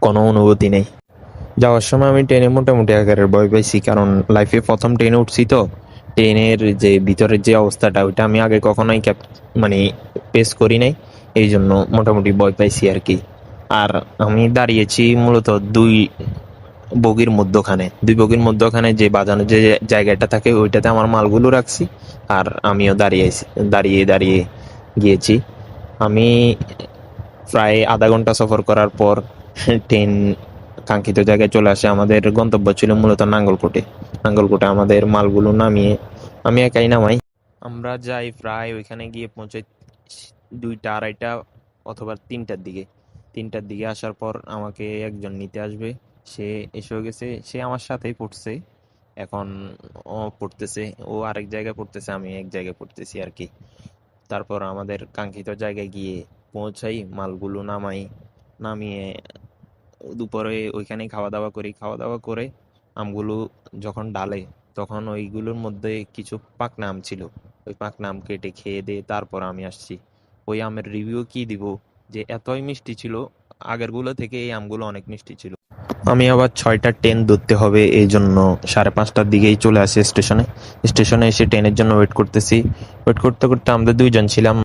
কোনো অনুভূতি নেই। যাওয়ার সময় আমি ট্রেনে মোটামুটি আকারের ভয় পাইছি, কারণ লাইফে প্রথম ট্রেনে উঠছি তো। ট্রেনের যে ভিতরের যে অবস্থাটা, ওইটা আমি আগে কখনোই মানে ফেস করি নাই। এই জন্য মোটামুটি ভয় পাইছি আর কি। আর আমি দাঁড়িয়েছি মূলত দুই বগির মধ্যখানে যে বাজানোর যে জায়গাটা থাকে, ওইটাতে আমার মালগুলো রাখছি। আর আমিও দাঁড়িয়ে দাঁড়িয়ে গিয়েছি। আমি প্রায় আধা ঘন্টা সফর করার পর ট্রেন কাঙ্ক্ষিত জায়গায় চলে আসে। আমাদের গন্তব্য ছিল মূলত নাঙ্গলকোটে আমাদের মালগুলো নামিয়ে আমি একাই নামাই। আমরা যাই প্রায় ওইখানে গিয়ে পৌঁছাই 2টা 2:30 অথবা 3টার দিকে আসার পর আমাকে একজন নিতে আসবে। সে এসেও গেছে, সে আমার সাথেই পড়ছে এখন। ও আরেক জায়গায় পড়তেছে, আমি এক জায়গায় পড়তেছি আর কি। তারপর আমাদের কাঙ্ক্ষিত জায়গায় গিয়ে পৌঁছাই, মালগুলো নামিয়ে দুপুরে ওইখানেই খাওয়া দাওয়া করে আমগুলো যখন ডালে, তখন ওইগুলোর মধ্যে কিছু পাকনা আম ছিল। ওই পাকনা আম কেটে খেয়ে দিয়ে তারপর আমি আসছি। ওই আমের রিভিউ কি দিব, যে এতই মিষ্টি ছিল, আগেরগুলো থেকে এই আমগুলো অনেক মিষ্টি ছিল। আমি আবার 6টার ট্রেন ধরতে হবে, এই জন্য 5:30টার দিকেই চলে আসি স্টেশনে। এসে ট্রেনের জন্য ওয়েট করতে করতে আমরা দুইজন ছিলাম।